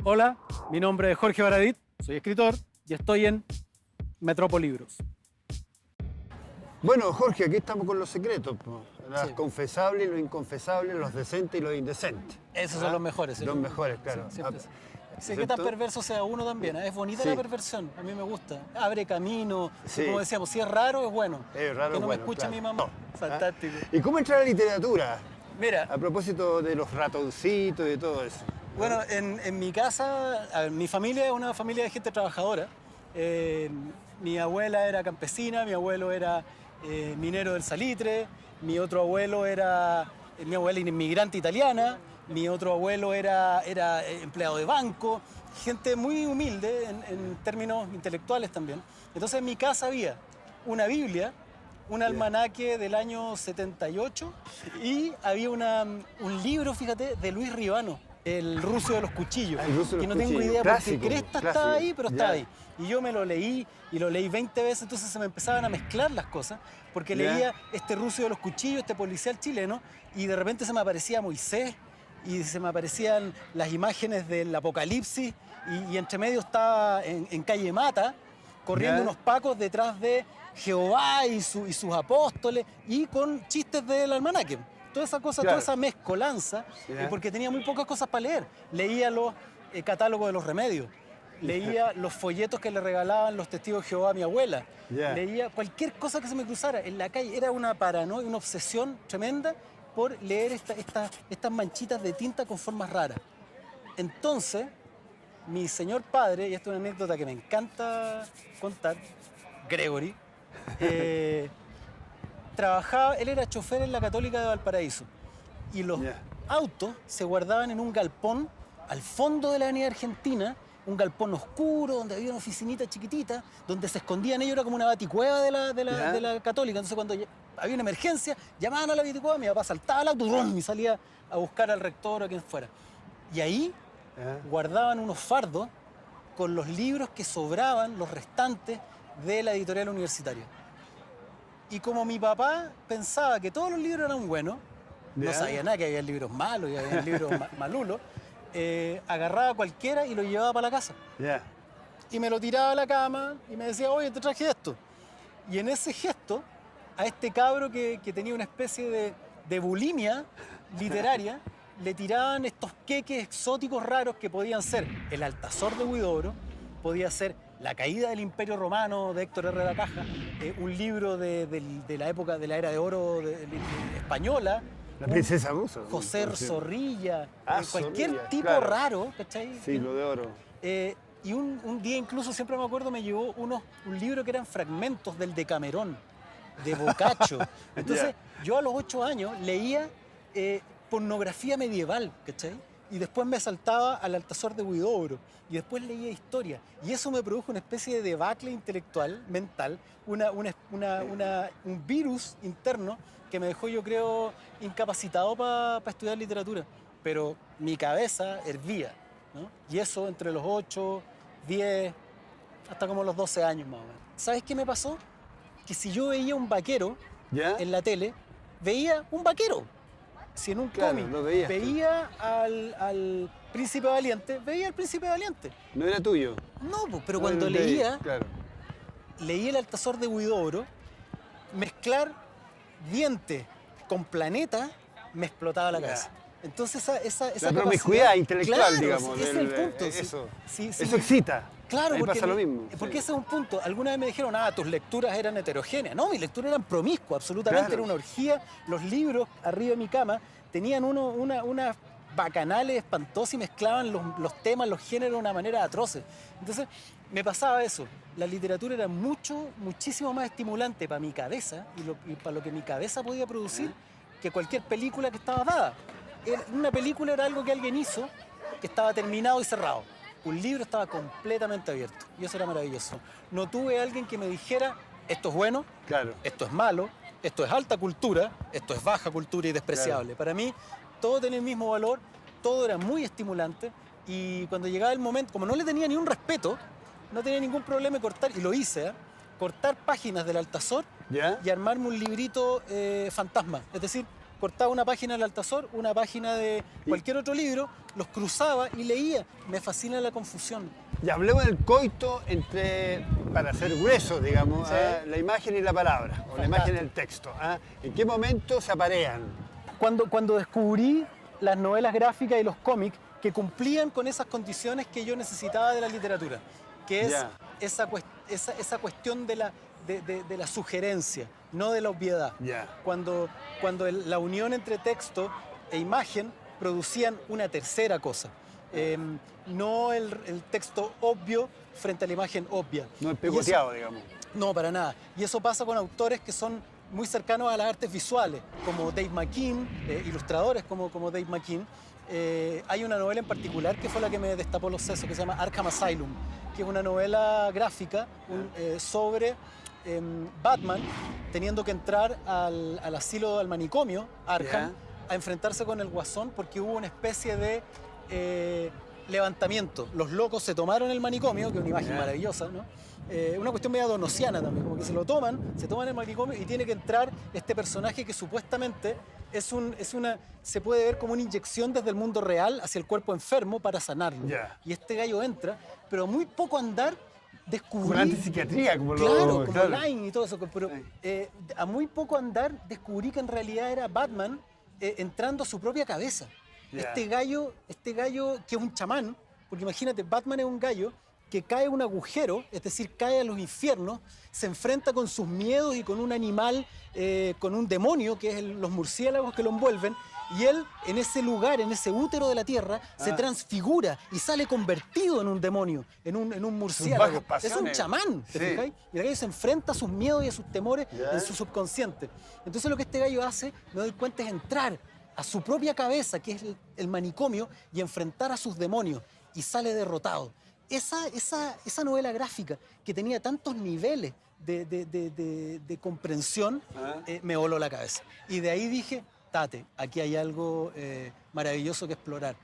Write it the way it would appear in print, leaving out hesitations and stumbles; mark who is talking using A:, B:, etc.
A: Hola, mi nombre es Jorge Baradit, soy escritor y estoy en Metrópolibros.
B: Bueno, Jorge, aquí estamos con los secretos, po. Las
A: Sí.
B: confesables y lo inconfesable, los decentes y los indecentes.
A: Esos son los mejores.
B: Los mejores, claro.
A: Sí, siempre.
B: Ah,
A: Sí, qué tan
B: ¿cierto?
A: perverso sea uno también. Es bonita
B: Sí.
A: la perversión, a mí me gusta. Abre camino,
B: Sí.
A: como decíamos, si es raro es bueno.
B: Es raro,
A: que no
B: bueno,
A: me escuche
B: claro.
A: mi mamá. Fantástico.
B: ¿Y cómo entrar a la literatura?
A: Mira,
B: A propósito de los ratoncitos y de todo eso.
A: bueno, en mi casa, a ver, mi familia es una familia de gente trabajadora. Mi abuela era campesina, mi abuelo era minero del salitre, mi otro abuelo era, mi abuela era inmigrante italiana, mi otro abuelo era empleado de banco, gente muy humilde en términos intelectuales también. Entonces en mi casa había una Biblia, un almanaque del año 78 y había un libro, fíjate, de Luis Ribano, El ruso de los cuchillos.
B: El ruso de
A: que
B: los
A: no tengo
B: cuchillos.
A: idea
B: Clásico,
A: por qué cresta
B: clásico.
A: estaba ahí, pero estaba
B: Ya.
A: ahí. Y yo me lo leí y lo leí 20 veces, entonces se me empezaban a mezclar las cosas, porque
B: Ya.
A: leía este ruso de los cuchillos, este policial chileno, y de repente se me aparecía Moisés y se me aparecían las imágenes del apocalipsis y entre medio estaba en calle Mata, corriendo
B: Ya.
A: unos pacos detrás de Jehová y sus apóstoles y con chistes del almanaque. Toda esa cosa,
B: Claro.
A: toda esa mezcolanza,
B: Ya.
A: porque tenía muy pocas cosas para leer. Leía los catálogos de los remedios, leía los folletos que le regalaban los testigos de Jehová a mi abuela,
B: Ya.
A: leía cualquier cosa que se me cruzara en la calle. Era una paranoia, una obsesión tremenda por leer estas manchitas de tinta con formas raras. Entonces, mi señor padre, y esta es una anécdota que me encanta contar, Gregory, trabajaba, él era chofer en la Católica de Valparaíso y los
B: Ya.
A: autos se guardaban en un galpón al fondo de la Avenida Argentina, un galpón oscuro donde había una oficinita chiquitita, donde se escondían ellos, era como una baticueva de
B: Ya.
A: la Católica. Entonces cuando había una emergencia, llamaban a la baticueva, mi papá saltaba al auto ¡rum! Y salía a buscar al rector o a quien fuera. Y ahí
B: Ya.
A: guardaban unos fardos con los libros que sobraban, los restantes de la editorial universitaria. Y como mi papá pensaba que todos los libros eran buenos, no
B: Ya.
A: sabía nada, que había libros malos y había libros malulos, agarraba cualquiera y lo llevaba para la casa.
B: Ya.
A: Y me lo tiraba a la cama y me decía, oye, te traje esto. Y en ese gesto, a este cabro que tenía una especie de bulimia literaria, le tiraban estos queques exóticos raros que podían ser El Altazor de Huidobro, podía ser La caída del Imperio Romano de Héctor Herrera Caja, un libro de la época de la Era de Oro española,
B: La princesa rusa.
A: José
B: por cierto.
A: Zorrilla,
B: Ah,
A: cualquier
B: Zorrilla,
A: tipo
B: claro.
A: raro, ¿cachai?
B: Siglo de oro.
A: Y un día incluso, siempre me acuerdo, me llevó un libro que eran fragmentos del Decamerón, de Boccaccio. Entonces, yo a los 8 años leía pornografía medieval, ¿cachai? Y después me saltaba al Altazor de Huidobro. Y después leía historia. Y eso me produjo una especie de debacle intelectual, mental, un virus interno que me dejó, yo creo, incapacitado para estudiar literatura. Pero mi cabeza hervía, ¿no? Y eso entre los 8, 10, hasta como los 12 años más o menos. ¿Sabes qué me pasó? Que si yo veía un vaquero
B: ¿Ya?
A: en la tele, veía un vaquero. Si en un
B: Claro,
A: cómic
B: lo veías tú.
A: veía al Príncipe Valiente, veía al Príncipe Valiente.
B: No era tuyo.
A: No, pues, pero
B: No
A: cuando
B: era de ahí,
A: leía,
B: Claro.
A: leí El Altazor de Huidobro, mezclar diente con planeta me explotaba la
B: Ya.
A: cabeza. Entonces esa
B: La promiscuidad
A: capacidad-
B: intelectual,
A: claro,
B: digamos.
A: ese es el punto.
B: Eso.
A: Sí,
B: Eso excita.
A: Claro,
B: Ahí
A: porque,
B: pasa lo mismo.
A: porque
B: sí.
A: ese es un punto. Alguna vez me dijeron, tus lecturas eran heterogéneas. No, mis lecturas eran promiscuas, absolutamente.
B: Claro.
A: Era una orgía. Los libros arriba de mi cama tenían unas bacanales espantosas y mezclaban los temas, los géneros de una manera atroce. Entonces, me pasaba eso. La literatura era muchísimo más estimulante para mi cabeza y para lo que mi cabeza podía producir que cualquier película que estaba dada. Una película era algo que alguien hizo, que estaba terminado y cerrado. Un libro estaba completamente abierto y eso era maravilloso. No tuve a alguien que me dijera, esto es bueno,
B: Claro.
A: esto es malo, esto es alta cultura, esto es baja cultura y despreciable. Para mí, todo tenía el mismo valor, todo era muy estimulante y cuando llegaba el momento, como no le tenía ni un respeto, no tenía ningún problema en cortar, y lo hice, cortar páginas del Altazor
B: ¿Ya?
A: y armarme un librito fantasma. Es decir, cortaba una página del Altazor, una página de cualquier otro libro, los cruzaba y leía. Me fascina la confusión.
B: Y hablemos del coito para ser gruesos, digamos,
A: Sí.
B: la imagen y la palabra, o la imagen y el texto. ¿En qué momento se aparean?
A: Cuando descubrí las novelas gráficas y los cómics que cumplían con esas condiciones que yo necesitaba de la literatura, que es
B: Ya.
A: esa cuestión de la sugerencia, no de la obviedad.
B: Ya.
A: Cuando la unión entre texto e imagen producían una tercera cosa. No el texto obvio frente a la imagen obvia.
B: No el
A: Y eso-
B: pegoteado, digamos.
A: no, para nada. Y eso pasa con autores que son muy cercanos a las artes visuales, como Dave McKean, ilustradores como Dave McKean. Hay una novela en particular que fue la que me destapó los sesos, que se llama Arkham Asylum, que es una novela gráfica sobre Batman teniendo que entrar al asilo, al manicomio, Arkham, a enfrentarse con el Guasón porque hubo una especie de levantamiento. Los locos se tomaron el manicomio, que es una imagen maravillosa, ¿no? Una cuestión media donosiana también, como que se toman el manicomio y tiene que entrar este personaje que supuestamente se puede ver como una inyección desde el mundo real hacia el cuerpo enfermo para sanarlo.
B: Ya.
A: Y este gallo entra, pero a muy poco andar descubrí...
B: Como la antipsiquiatría, como
A: Claro,
B: lo...
A: como Line y todo eso, pero a muy poco andar descubrí que en realidad era Batman entrando a su propia cabeza.
B: Ya.
A: Este gallo que es un chamán, porque imagínate, Batman es un gallo que cae a un agujero, es decir, cae a los infiernos, se enfrenta con sus miedos y con un animal, con un demonio, que es los murciélagos que lo envuelven, y él, en ese lugar, en ese útero de la tierra, se transfigura y sale convertido en un demonio, en un murciélago.
B: bajas
A: Es un
B: pasiones.
A: chamán, ¿te
B: Sí.
A: fijáis? Y el gallo se enfrenta a sus miedos y a sus temores
B: Ya.
A: en su subconsciente. Entonces lo que este gallo hace, me doy cuenta, es entrar a su propia cabeza, que es el manicomio, y enfrentar a sus demonios, y sale derrotado. Esa novela gráfica que tenía tantos niveles de comprensión, me voló la cabeza. Y de ahí dije, Tate, aquí hay algo maravilloso que explorar.